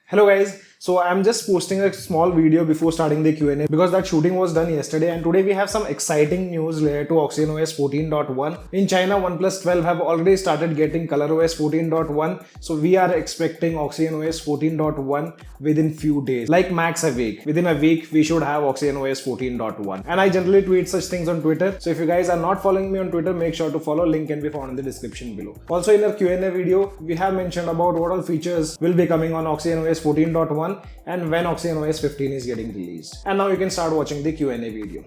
Hello guys, so I'm just posting a small video before starting the Q&A because that shooting was done yesterday, and today we have some exciting news related to OxygenOS 14.1. In China, OnePlus 12 have already started getting ColorOS 14.1, so we are expecting OxygenOS 14.1 within few days, like max a week. Within a week, we should have OxygenOS 14.1. And I generally tweet such things on Twitter, so if you guys are not following me on Twitter, make sure to follow. Link can be found in the description below. Also, in our Q&A video, we have mentioned about what all features will be coming on OxygenOS 14.1 and when OxygenOS 15 is getting released. And now you can start watching the Q&A video.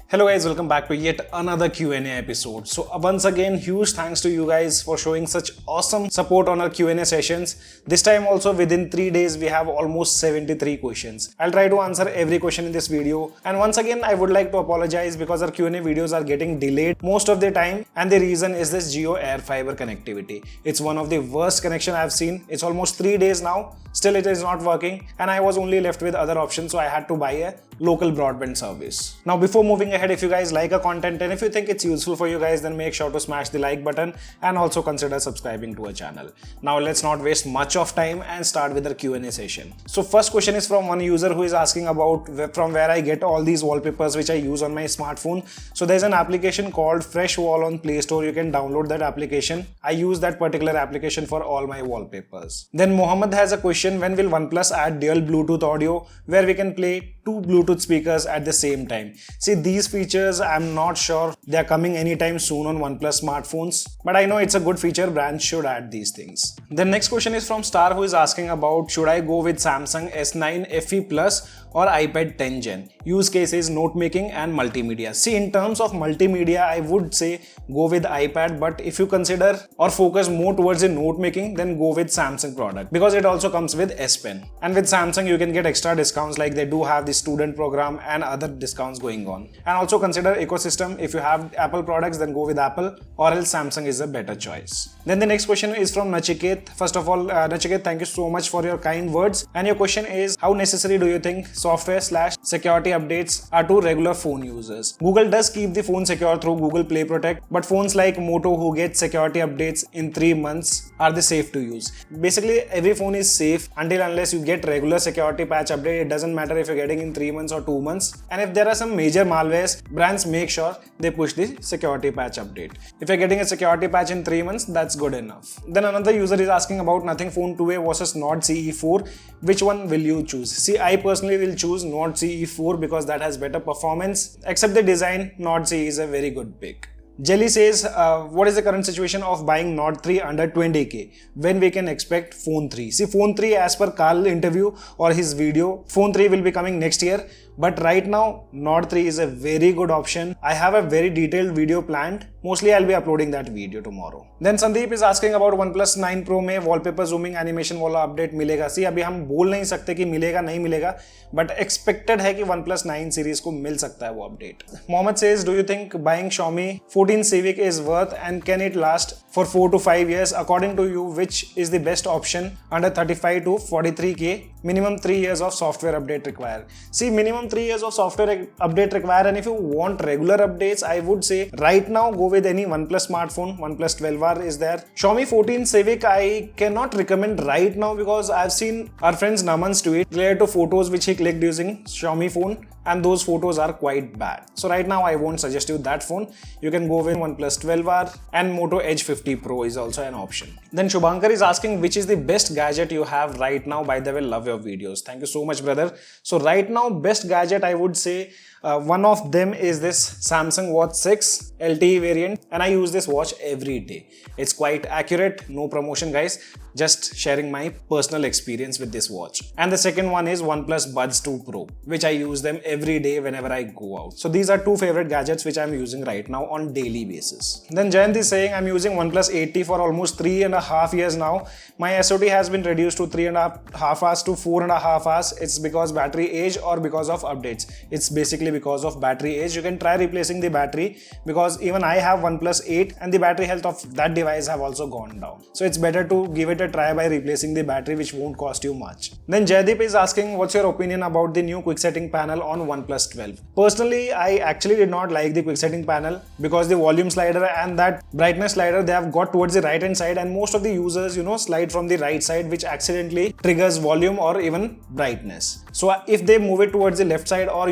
Hello guys, welcome back to yet another Q&A episode. So once again, huge thanks to you guys for showing such awesome support on our Q&A sessions. This time also within 3 days we have almost 73 questions. I'll try to answer every question in this video. And once again, I would like to apologize because our Q&A videos are getting delayed most of the time, and the reason is this Jio Air Fiber connectivity. It's one of the worst connection I've seen. It's almost 3 days now. Still it is not working, and I was only left with other options, so I had to buy a local broadband service. Now before moving ahead, if you guys like our content and if you think it's useful for you guys, then make sure to smash the like button and also consider subscribing to our channel. Now let's not waste much of time and start with our Q&A session. So first question is from one user who is asking about from where I get all these wallpapers which I use on my smartphone. So there's an application called Fresh Wall on Play Store. You can download that application. I use that particular application for all my wallpapers. Then Mohammed has a question: when will OnePlus add dual Bluetooth audio where we can play two Bluetooth speakers at the same time? See, these features I'm not sure they're coming anytime soon on OnePlus smartphones, but I know it's a good feature. Brands should add these things. The next question is from Star, who is asking about should I go with Samsung S9 FE Plus or iPad 10 Gen? Use cases note making and multimedia. See, in terms of multimedia, I would say go with iPad, but if you consider or focus more towards the note making, then go with Samsung product because it also comes with S Pen. And with Samsung, you can get extra discounts, like they do have the student program and other discounts going on. And also consider ecosystem. If you have Apple products, then go with Apple, or else Samsung is a better choice. Then the next question is from Nachiket. First of all, Nachiket, thank you so much for your kind words. And your question is, how necessary do you think software/security updates are to regular phone users? Google does keep the phone secure through Google Play Protect, but phones like Moto who get security updates in 3 months, are they safe to use? Basically, every phone is safe unless you get regular security patch update. It doesn't matter if you're getting in 3 months or 2 months. And if there are some major malwares, brands make sure they push the security patch update. If you're getting a security patch in 3 months, that's good enough. Then another user is asking about Nothing Phone 2A versus Nord CE4. Which one will you choose? See, I personally will choose Nord CE4 because that has better performance. Except the design, Nord CE is a very good pick. Jelly says, what is the current situation of buying Nord 3 under 20k? When we can expect Phone 3? See, Phone 3, as per Carl interview or his video, Phone 3 will be coming next year. But right now, Nord 3 is a very good option. I have a very detailed video planned. Mostly I'll be uploading that video tomorrow. Then Sandeep is asking about OnePlus 9 Pro में wallpaper zooming animation वाला update मिलेगा? See, अभी हम बोल नहीं सकते कि मिलेगा नहीं मिलेगा, but expected है कि OnePlus 9 series को मिल सकता है वो update. Mohammed says, do you think buying Xiaomi 14 Civic is worth and can it last for 4 to 5 years? According to you, which is the best option under 35 to 43k? Minimum 3 years of software update required. See, minimum 3 years of software update required, and if you want regular updates, I would say right now go with any OnePlus smartphone. OnePlus 12R is there. Xiaomi 14 Civic I cannot recommend right now because I've seen our friend's Naman's tweet related to photos which he clicked using Xiaomi phone, and those photos are quite bad. So right now I won't suggest you that phone. You can go with OnePlus 12R, and Moto Edge 50 Pro is also an option. Then Shubhankar is asking which is the best gadget you have right now. By the way, love your videos. Thank you so much, brother. So right now, best gadget I would say one of them is this Samsung Watch 6 LTE variant, and I use this watch every day. It's quite accurate, no promotion guys, just sharing my personal experience with this watch. And the second one is OnePlus Buds 2 Pro, which I use them every day whenever I go out. So these are two favorite gadgets which I'm using right now on daily basis. Then Jayant is saying I'm using OnePlus 8T for almost 3.5 years now. My SOT has been reduced to 3.5 hours to 4.5 hours. It's because battery age or because of of updates. It's basically because of battery age. You can try replacing the battery, because even I have OnePlus 8 and the battery health of that device have also gone down. So it's better to give it a try by replacing the battery, which won't cost you much. Then Jaydeep is asking, what's your opinion about the new quick setting panel on OnePlus 12? Personally, I actually did not like the quick setting panel because the volume slider and that brightness slider they have got towards the right hand side, and most of the users slide from the right side, which accidentally triggers volume or even brightness. So if they move it towards the left side, or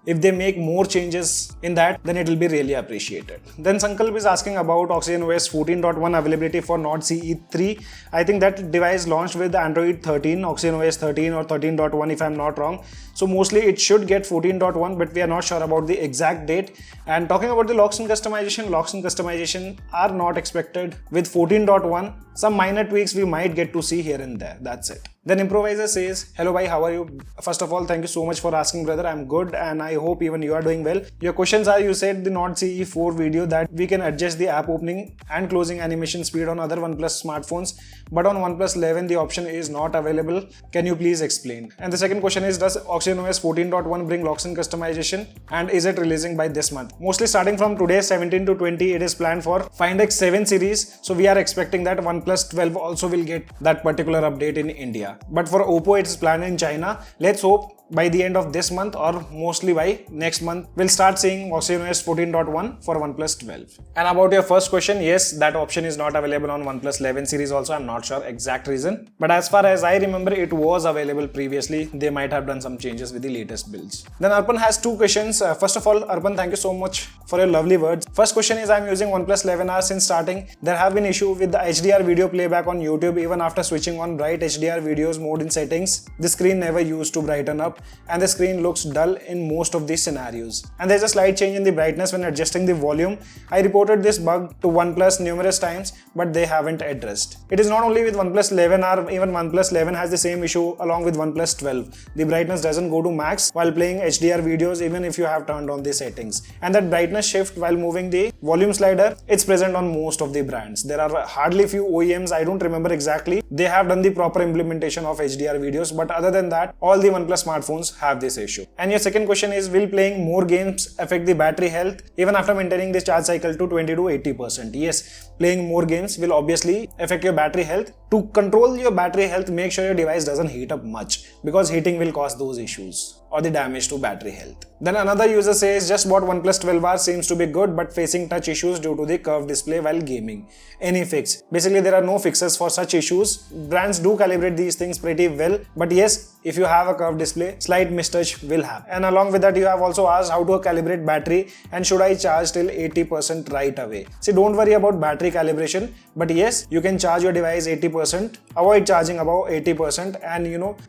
if they make more changes in that, then it will be really appreciated. Then Sankalp is asking about OxygenOS 14.1 availability for Nord CE 3. I think that device launched with Android 13, OxygenOS 13 or 13.1 if I'm not wrong. So mostly it should get 14.1, but we are not sure about the exact date. And talking about the locks and customization are not expected with 14.1. Some minor tweaks we might get to see here and there. That's it. Then Improviser says, hello bhai, how are you? First of all, thank you so much for asking, brother. I'm good and I hope even you are doing well. Your questions are, you said the Nord CE 4 video that we can adjust the app opening and closing animation speed on other OnePlus smartphones, but on OnePlus 11 the option is not available. Can you please explain? And the second question is, does OxygenOS 14.1 bring locks and customization, and is it releasing by this month? Mostly starting from today 17 to 20 it is planned for Find X7 series, so we are expecting that OnePlus 12 also will get that particular update in India. But for Oppo it is planned in China. Let's hope by the end of this month or mostly by next month we'll start seeing OxygenOS 14.1 for OnePlus 12. And about your first question, yes, that option is not available on OnePlus 11 series also. I'm not sure exact reason, but as far as I remember it was available previously. They might have done some changes with the latest builds. Then Arpan has two questions. First of all, Arpan, thank you so much for your lovely words. First question is, I'm using OnePlus 11R since starting. There have been issues with the HDR video playback on YouTube. Even after switching on bright HDR videos mode in settings, the screen never used to brighten up and the screen looks dull in most of these scenarios. And there's a slight change in the brightness when adjusting the volume. I reported this bug to OnePlus numerous times, but they haven't addressed. It is not only with OnePlus 11R, even OnePlus 11 has the same issue along with OnePlus 12. The brightness doesn't go to max while playing HDR videos even if you have turned on the settings. And that brightness shift while moving the volume slider, it's present on most of the brands. There are hardly few OEMs, I don't remember exactly, they have done the proper implementation of HDR videos, but other than that, all the OnePlus smartphones have this issue. And your second question is, will playing more games affect the battery health even after maintaining the charge cycle to 20 to 80%? Yes, playing more games will obviously affect your battery health. To control your battery health, make sure your device doesn't heat up much, because heating will cause those issues or the damage to battery health. Then another user says, just bought OnePlus 12R, seems to be good but facing touch issues due to the curved display while gaming. Any fix? Basically there are no fixes for such issues. Brands do calibrate these things pretty well, but yes, if you have a curved display, slight mistouch will happen. And along with that, you have also asked how to calibrate battery and should I charge till 80% right away. See, don't worry about battery calibration, but yes, you can charge your device 80%, avoid charging above 80%, and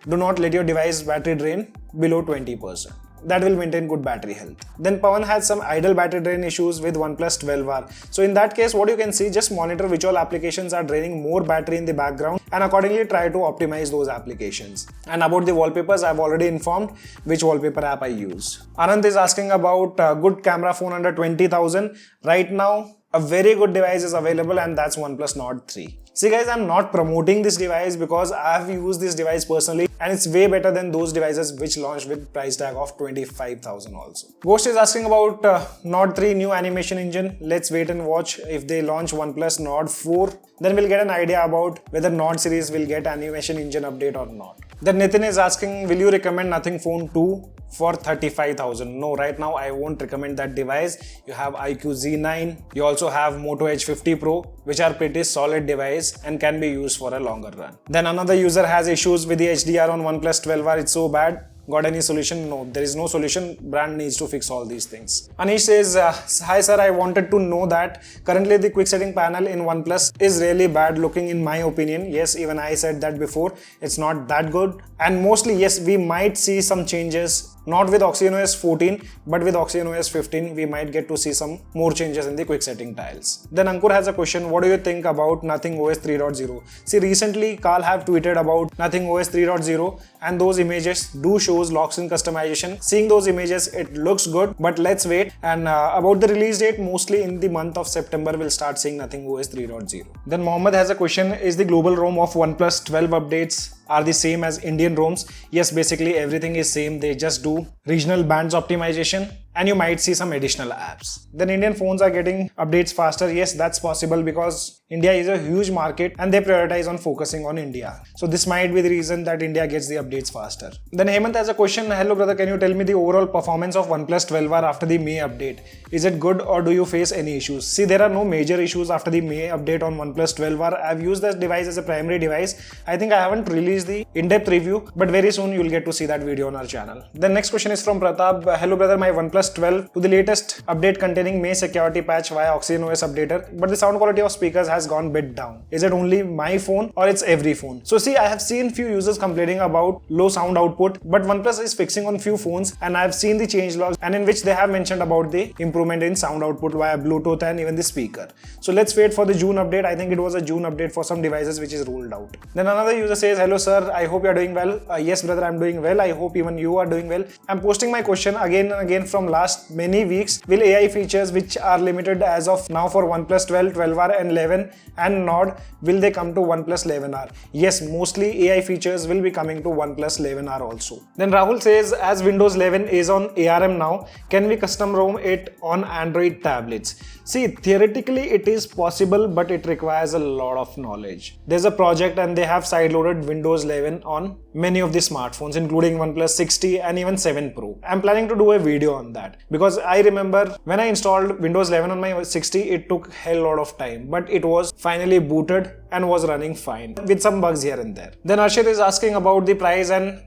do not let your device battery drain below 20%. That will maintain good battery health. Then Pawan has some idle battery drain issues with OnePlus 12R. So in that case, what you can see, just monitor which all applications are draining more battery in the background and accordingly try to optimize those applications. And about the wallpapers, I've already informed which wallpaper app I use. Anand is asking about a good camera phone under 20,000. Right now, a very good device is available, and that's OnePlus Nord 3. See guys, I'm not promoting this device because I have used this device personally and it's way better than those devices which launched with price tag of 25,000 also. Ghost is asking about Nord 3 new animation engine. Let's wait and watch. If they launch OnePlus Nord 4, then we'll get an idea about whether Nord series will get animation engine update or not. Then Nitin is asking, will you recommend Nothing Phone 2 for 35,000? No, right now I won't recommend that device. You have iQOO Z9, you also have Moto Edge 50 Pro, which are pretty solid device and can be used for a longer run. Then another user has issues with the HDR on OnePlus 12R. It's so bad. Got any solution? No, there is no solution. Brand needs to fix all these things. Anish says, hi sir, I wanted to know that currently the quick setting panel in OnePlus is really bad looking in my opinion. Yes, even I said that before. It's not that good. And mostly, yes, we might see some changes. Not with OxygenOS 14, but with OxygenOS 15, we might get to see some more changes in the quick setting tiles. Then Ankur has a question, what do you think about Nothing OS 3.0? See, recently Carl have tweeted about Nothing OS 3.0 and those images do shows locks in customization. Seeing those images, it looks good, but let's wait. And about the release date, mostly in the month of September, we'll start seeing Nothing OS 3.0. Then Mohammed has a question, is the global ROM of OnePlus 12 updates are the same as Indian ROMs. Yes, basically everything is same. They just do regional bands optimization and you might see some additional apps. Then Indian phones are getting updates faster. Yes, that's possible because India is a huge market and they prioritize on focusing on India. So this might be the reason that India gets the updates faster. Then Hemant has a question. Hello brother, can you tell me the overall performance of OnePlus 12R after the May update? Is it good or do you face any issues? See, there are no major issues after the May update on OnePlus 12R. I've used this device as a primary device. I think I haven't released the in-depth review, but very soon you'll get to see that video on our channel. The next question is from Pratap. Hello brother, my OnePlus 12 to the latest update containing May security patch via OxygenOS updater, but the sound quality of speakers has gone bit down. Is it only my phone or it's every phone? So see, I have seen few users complaining about low sound output, but OnePlus is fixing on few phones and I've seen the changelogs and in which they have mentioned about the improvement in sound output via Bluetooth and even the speaker. So let's wait for the June update. I think it was a June update for some devices which is rolled out. Then another user says, hello sir, I hope you are doing well. Yes brother, I'm doing well. I hope even you are doing well. I'm posting my question again and again from last many weeks. Will AI features which are limited as of now for OnePlus 12, 12R and 11 and Nord, will they come to OnePlus 11R? Yes, mostly AI features will be coming to OnePlus 11R also. Then Rahul says, as Windows 11 is on ARM now, can we custom ROM it on Android tablets? See, theoretically it is possible, but it requires a lot of knowledge. There's a project and they have sideloaded Windows 11 on many of the smartphones, including OnePlus 60 and even 7 Pro. I'm planning to do a video on that because I remember when I installed Windows 11 on my 60, it took a hell lot of time, but it was finally booted and was running fine with some bugs here and there. Then Arshit is asking about the price and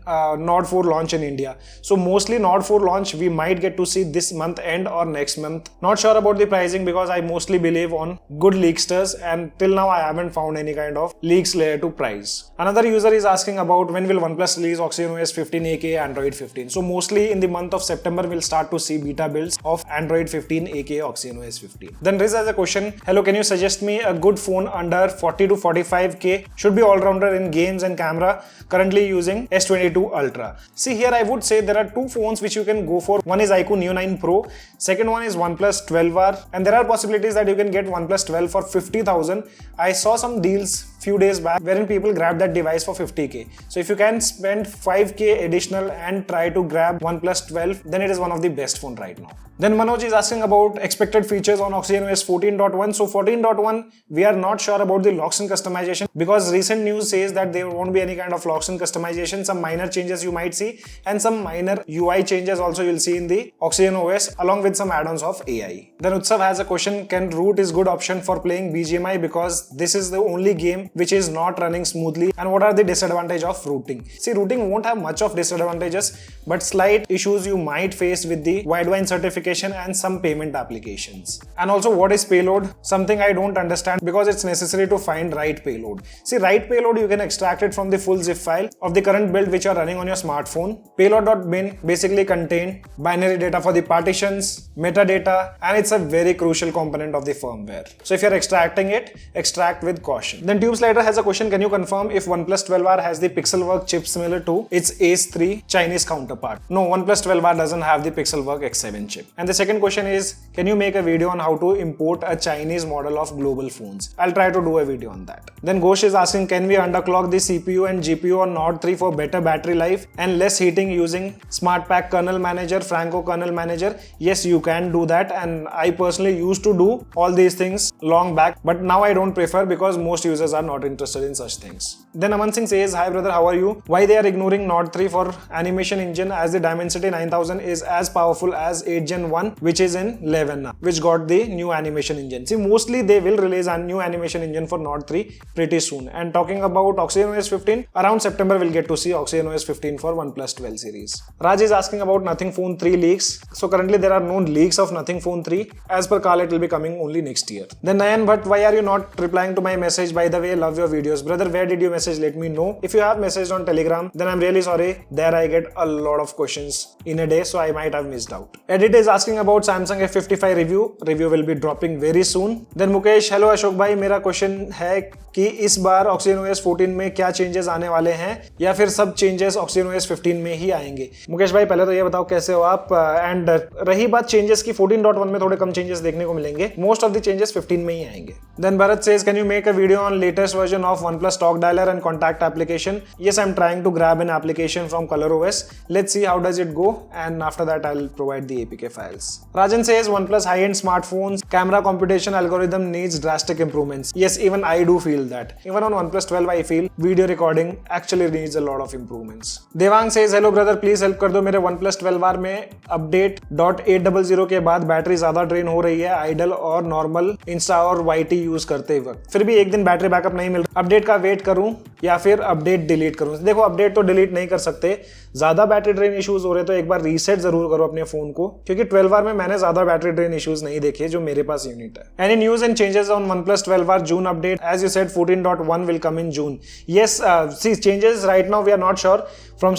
Nord 4 launch in India. So mostly Nord 4 launch we might get to see this month end or next month. Not sure about the pricing because I mostly believe on good leaksters and till now I haven't found any kind of leaks related to price. Another user is asking about when will OnePlus release OxygenOS 15 aka Android 15. So mostly in the month of September we'll start to see beta builds of Android 15 aka OxygenOS 15. Then Riz has a question. Hello, can you suggest me a good phone under 40 to 45k? Should be all-rounder in games and camera. Currently using S22 Ultra. See, here I would say there are two phones which you can go for. One is iQOO Neo 9 Pro. Second one is OnePlus 12R. And there are possibilities that you can get OnePlus 12 for 50,000. I saw some deals few days back wherein people grab that device for 50k. So if you can spend 5k additional and try to grab OnePlus 12, then it is one of the best phone right now. Then Manoj is asking about expected features on OxygenOS 14.1. So 14.1, we are not sure about the locks and customization because recent news says that there won't be any kind of locks and customization. Some minor changes you might see and some minor UI changes also you'll see in the OxygenOS along with some add-ons of AI. Then Utsav has a question. Can root is good option for playing BGMI because this is the only game which is not running smoothly, and what are the disadvantages of rooting? See, rooting won't have much of disadvantages, but slight issues you might face with the Widevine certification and some payment applications. And also, what is payload? Something I don't understand because it's necessary to find right payload. See, right payload you can extract it from the full zip file of the current build which you are running on your smartphone. Payload.bin basically contain binary data for the partitions, metadata, and it's a very crucial component of the firmware. So if you're extracting it, extract with caution. Then Tube Slider has a question. Can you confirm if OnePlus 12R has the Pixelwork chip similar to its Ace 3 Chinese counterpart? No, OnePlus 12R doesn't have the Pixelwork X7 chip. And the second question is, can you make a video on how to import a Chinese model of global phones? I'll try to do a video on that. Then Ghosh is asking, can we underclock the CPU and GPU on Nord 3 for better battery life and less heating using SmartPack kernel manager, Franco kernel manager? Yes, you can do that, and I personally used to do all these things long back, but now I don't prefer because most users are not interested in such things. Then Aman Singh says, hi brother, how are you? Why they are ignoring Nord 3 for animation engine as the Dimensity 9000 is as powerful as 8 Gen 1 which is in 11 now, which got the new animation engine. See, mostly they will release a new animation engine for Nord 3 pretty soon. And talking about OxygenOS 15, around September we'll get to see OxygenOS 15 for OnePlus 12 series. Raj is asking about Nothing Phone 3 leaks. So currently there are no leaks of Nothing Phone 3. As per Carl, it will be coming only next year. Then Nayan, but why are you not replying to my message? By the way, love your videos. Brother, where did you message? Let me know. If you have messaged on Telegram, then I'm really sorry. There I get a lot of questions in a day, so I might have missed out. Edit is asking about Samsung F55 review. Review will be dropping very soon. Then Mukesh, hello Ashok bhai, मेरा question है कि इस बार OxygenOS 14 में क्या changes आने वाले हैं या फिर सब चेंजेस OxygenOS 15 में ही आएंगे? मुकेश भाई, पहले तो ये बताओ कैसे हो आप, एंड रही बात चेंजेस की, 14.1 में थोड़े कम चेंजेस देखने को मिलेंगे. मोस्ट ऑफ द चेंजेस 15 में ही आएंगे. Then Bharat says, can you make a video on latest latest version of OnePlus Talk Dialer and Contact application. Yes, I'm trying to grab an application from ColorOS. Let's see how does it go, and after that I'll provide the APK files. Rajan says OnePlus high-end smartphones camera computation algorithm needs drastic improvements. Yes, even I do feel that. Even on OnePlus 12 I feel video recording actually needs a lot of improvements. Devang says hello brother, please help कर दो मेरे OnePlus 12R में update .800 के बाद battery ज्यादा drain हो रही है आइडल और नॉर्मल इंस्टा और YT यूज करते वक्त, फिर भी एक दिन बैटरी बैकअप नहीं मिल रहा, अपडेट का वेट करूं या फिर अपडेट डिलीट करूं? देखो, अपडेट तो डिलीट नहीं कर सकते, ज्यादा बैटरी ड्रेन इश्यूज हो रहे तो एक बार रीसेट जरूर करो अपने फोन को, क्योंकि 12R में मैंने ज्यादा बैटरी ड्रेन इश्यूज नहीं देखे जो मेरे पास यूनिट है. Any news and changes on OnePlus 12R June update? As you said, 14.1 will come in June. Yes, see, changes right now we are not sure.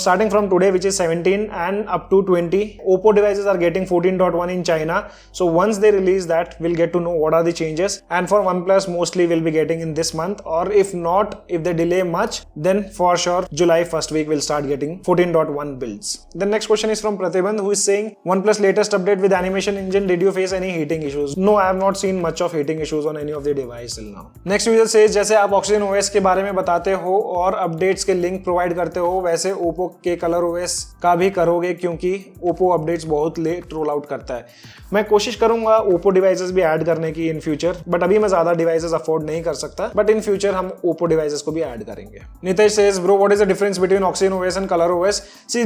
Starting from today, which is 17 and up to 20, Oppo devices are getting 14.1 in China. So once they release that, we'll get to know what are the changes. And for OnePlus, mostly we'll be getting in this month, or if not, if they delay much, then for sure July first week we'll start getting 14.1 builds. The next question is from Pratibandh, who is saying OnePlus latest update with animation engine, did you face any heating issues? No, I have not seen much of heating issues on any of the device till now. Next user says, जैसे आप OxygenOS के बारे में बताते हो और updates के link provide करते हो, वैसे ओप्पो के ColorOS का भी करोगे, क्योंकि ओप्पो अपडेट्स बहुत लेट रोल आउट करता है. मैं कोशिश करूंगा ओप्पो डिवाइसेस भी ऐड करने की इन फ्यूचर, बट अभी मैं ज्यादा डिवाइसेस अफोर्ड नहीं कर सकता, बट इन फ्यूचर हम ओप्पो डिवाइसेस को भी ऐड करेंगे. Nitesh says, bro what is the difference between OxygenOS and ColorOS? See,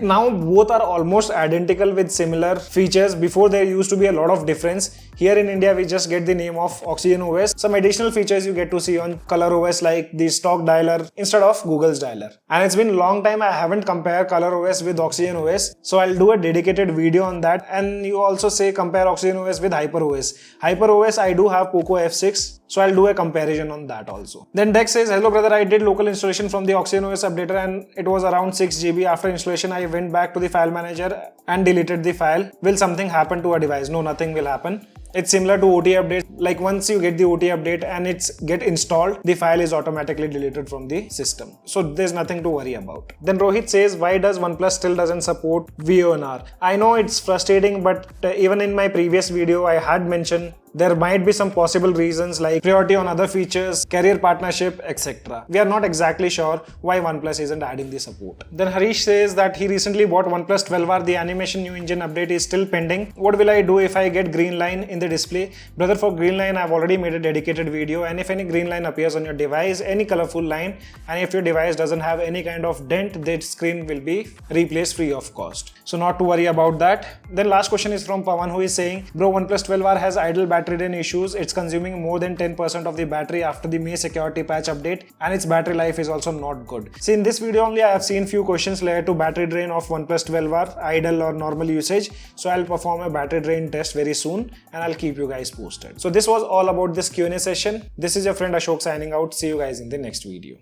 now both are almost identical with similar features. Before there used to be a lot of difference. Here in India we just get the name of OxygenOS. Some additional features you get to see on ColorOS, like the stock dialer instead of Google's dialer. And it's been a long time I haven't compared ColorOS with OxygenOS, so I'll do a dedicated video on that. And you also say compare OxygenOS with HyperOS. HyperOS I do have POCO F6, so I'll do a comparison on that also. Then Dex says, hello brother, I did local installation from the OxygenOS updater and it was around 6 GB. After installation I went back to the file manager and deleted the file. Will something happen to a device? No, nothing will happen. It's similar to OT update. Like once you get the OT update and it's get installed, the file is automatically deleted from the system. So there's nothing to worry about. Then Rohit says, why does OnePlus still doesn't support VONR? I know it's frustrating, but even in my previous video, I had mentioned there might be some possible reasons like priority on other features, carrier partnership, etc. We are not exactly sure why OnePlus isn't adding the support. Then Harish says that he recently bought OnePlus 12R. The animation new engine update is still pending. What will I do if I get green line in the display? Brother, for green line, I've already made a dedicated video, and if any green line appears on your device, any colorful line, and if your device doesn't have any kind of dent, the screen will be replaced free of cost. So not to worry about that. Then last question is from Pawan, who is saying, bro, OnePlus 12R has idle battery drain issues. It's consuming more than 10% of the battery after the May security patch update, and its battery life is also not good. See, in this video only I have seen few questions related to battery drain of OnePlus 12R, idle or normal usage. So I'll perform a battery drain test very soon and I'll keep you guys posted. So this was all about this Q&A session. This is your friend Ashok signing out. See you guys in the next video.